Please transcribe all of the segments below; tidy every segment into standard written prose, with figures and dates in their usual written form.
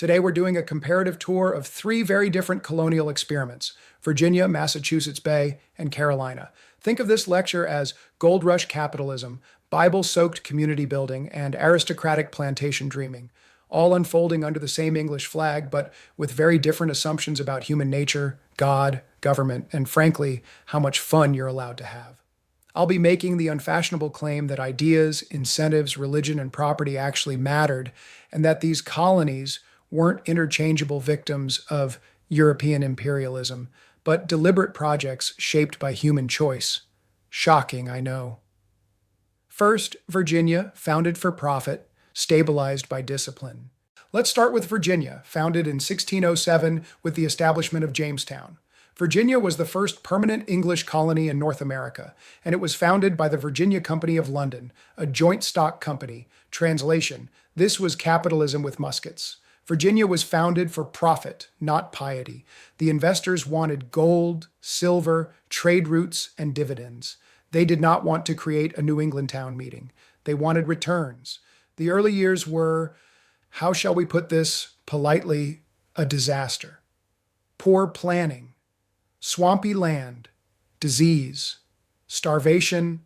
Today, we're doing a comparative tour of three very different colonial experiments: Virginia, Massachusetts Bay, and Carolina. Think of this lecture as gold rush capitalism, Bible-soaked community building, and aristocratic plantation dreaming, all unfolding under the same English flag, but with very different assumptions about human nature, God, government, and frankly, how much fun you're allowed to have. I'll be making the unfashionable claim that ideas, incentives, religion, and property actually mattered, and that these colonies weren't interchangeable victims of European imperialism, but deliberate projects shaped by human choice. Shocking, I know. First, Virginia, founded for profit, stabilized by discipline. Let's start with Virginia, founded in 1607 with the establishment of Jamestown. Virginia was the first permanent English colony in North America, and it was founded by the Virginia Company of London, a joint stock company. Translation: this was capitalism with muskets. Virginia was founded for profit, not piety. The investors wanted gold, silver, trade routes, and dividends. They did not want to create a New England town meeting. They wanted returns. The early years were, how shall we put this politely, a disaster. Poor planning, swampy land, disease, starvation,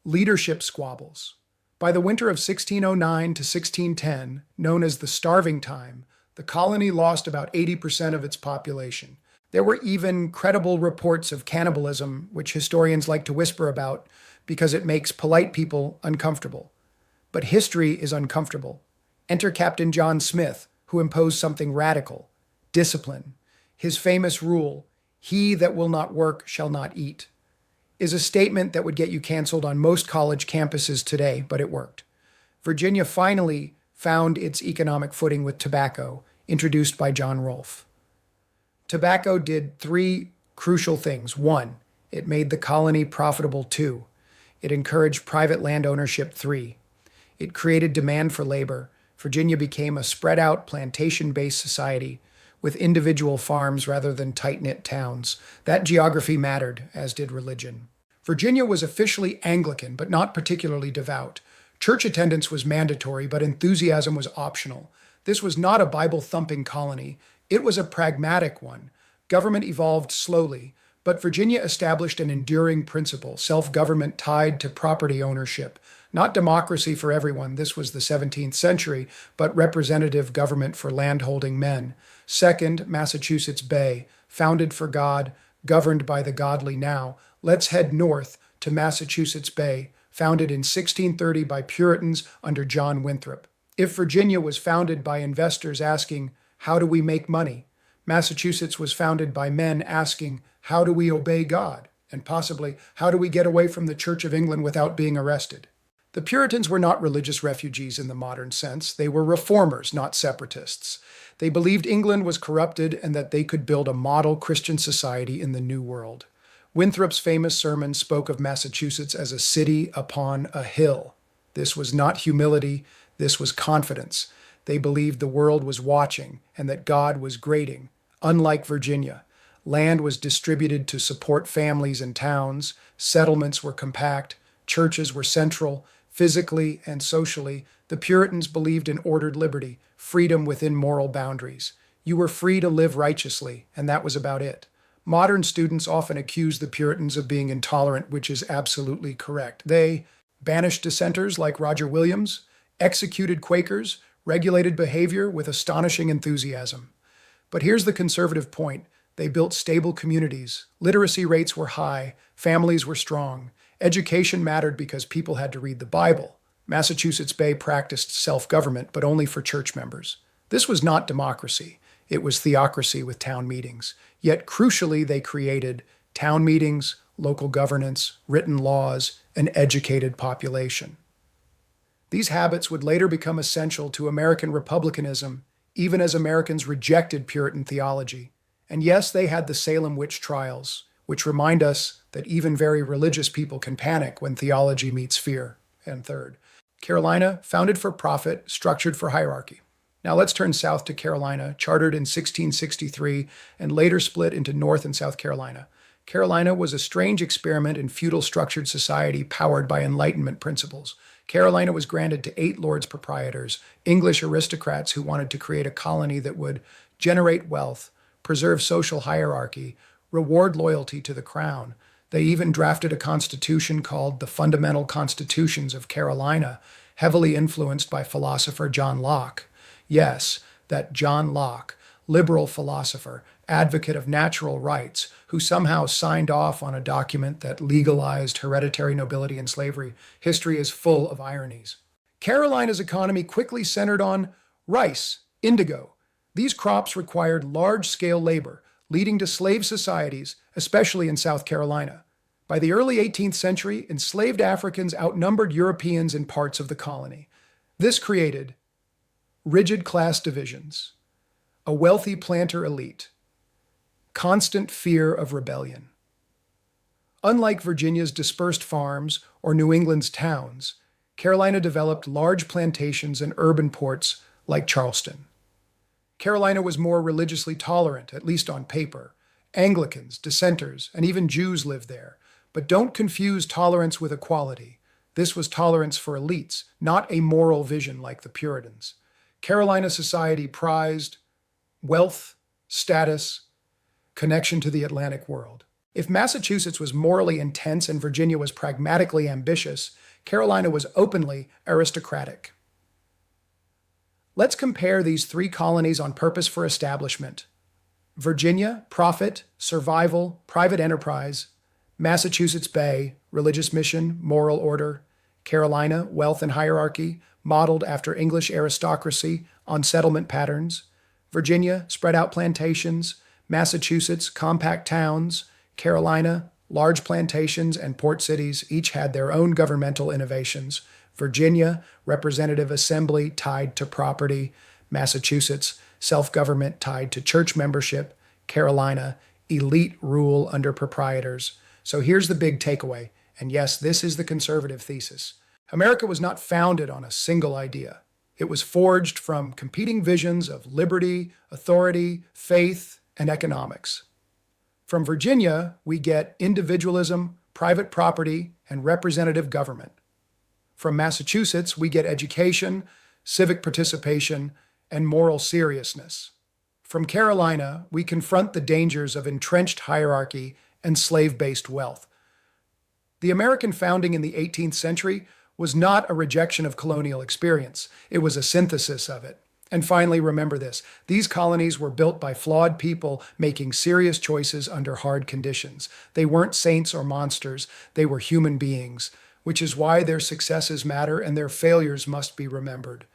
leadership squabbles. By the winter of 1609 to 1610, known as the Starving Time, the colony lost about 80% of its population. There were even credible reports of cannibalism, which historians like to whisper about because it makes polite people uncomfortable. But history is uncomfortable. Enter Captain John Smith, who imposed something radical: discipline. His famous rule, "He that will not work shall not eat," is a statement that would get you canceled on most college campuses today, but it worked. Virginia finally found its economic footing with tobacco, introduced by John Rolfe. Tobacco did three crucial things. One, it made the colony profitable. Two, it encouraged private land ownership. Three, it created demand for labor. Virginia became a spread-out, plantation-based society with individual farms rather than tight-knit towns. That geography mattered, as did religion. Virginia was officially Anglican, but not particularly devout. Church attendance was mandatory, but enthusiasm was optional. This was not a Bible-thumping colony. It was a pragmatic one. Government evolved slowly, but Virginia established an enduring principle: self-government tied to property ownership. Not democracy for everyone, this was the 17th century, but representative government for landholding men. Second, Massachusetts Bay, founded for God, governed by the godly now. Let's head north to Massachusetts Bay, founded in 1630 by Puritans under John Winthrop. If Virginia was founded by investors asking, "How do we make money?" Massachusetts was founded by men asking, "How do we obey God?" And possibly, "How do we get away from the Church of England without being arrested?" The Puritans were not religious refugees in the modern sense. They were reformers, not separatists. They believed England was corrupted and that they could build a model Christian society in the New World. Winthrop's famous sermon spoke of Massachusetts as a city upon a hill. This was not humility, this was confidence. They believed the world was watching and that God was grading. Unlike Virginia, land was distributed to support families and towns, settlements were compact, churches were central. Physically and socially, the Puritans believed in ordered liberty, freedom within moral boundaries. You were free to live righteously, and that was about it. Modern students often accuse the Puritans of being intolerant, which is absolutely correct. They banished dissenters like Roger Williams, executed Quakers, regulated behavior with astonishing enthusiasm. But here's the conservative point. They built stable communities. Literacy rates were high. Families were strong. Education mattered because people had to read the Bible. Massachusetts Bay practiced self-government, but only for church members. This was not democracy. It was theocracy with town meetings. Yet, crucially, they created town meetings, local governance, written laws, an educated population. These habits would later become essential to American republicanism, even as Americans rejected Puritan theology. And yes, they had the Salem witch trials, which remind us that even very religious people can panic when theology meets fear. And third, Carolina, founded for profit, structured for hierarchy. Now let's turn south to Carolina, chartered in 1663 and later split into North and South Carolina. Carolina was a strange experiment in feudal structured society powered by Enlightenment principles. Carolina was granted to 8 lords proprietors, English aristocrats who wanted to create a colony that would generate wealth, preserve social hierarchy, reward loyalty to the crown. They even drafted a constitution called the Fundamental Constitutions of Carolina, heavily influenced by philosopher John Locke. Yes, that John Locke, liberal philosopher, advocate of natural rights, who somehow signed off on a document that legalized hereditary nobility and slavery. History is full of ironies. Carolina's economy quickly centered on rice, indigo. These crops required large-scale labor, leading to slave societies, especially in South Carolina. By the early 18th century, enslaved Africans outnumbered Europeans in parts of the colony. This created rigid class divisions, a wealthy planter elite, constant fear of rebellion. Unlike Virginia's dispersed farms or New England's towns, Carolina developed large plantations and urban ports like Charleston. Carolina was more religiously tolerant, at least on paper. Anglicans, dissenters, and even Jews lived there. But don't confuse tolerance with equality. This was tolerance for elites, not a moral vision like the Puritans. Carolina society prized wealth, status, connection to the Atlantic world. If Massachusetts was morally intense and Virginia was pragmatically ambitious, Carolina was openly aristocratic. Let's compare these 3 colonies on purpose for establishment. Virginia, profit, survival, private enterprise. Massachusetts Bay, religious mission, moral order. Carolina, wealth and hierarchy, modeled after English aristocracy on settlement patterns. Virginia, spread out plantations. Massachusetts, compact towns. Carolina, large plantations and port cities each had their own governmental innovations. Virginia, representative assembly tied to property. Massachusetts, self-government tied to church membership. Carolina, elite rule under proprietors. So here's the big takeaway, and yes, this is the conservative thesis. America was not founded on a single idea. It was forged from competing visions of liberty, authority, faith, and economics. From Virginia, we get individualism, private property, and representative government. From Massachusetts, we get education, civic participation, and moral seriousness. From Carolina, we confront the dangers of entrenched hierarchy and slave-based wealth. The American founding in the 18th century was not a rejection of colonial experience. It was a synthesis of it. And finally, remember this. These colonies were built by flawed people making serious choices under hard conditions. They weren't saints or monsters. They were human beings, which is why their successes matter and their failures must be remembered.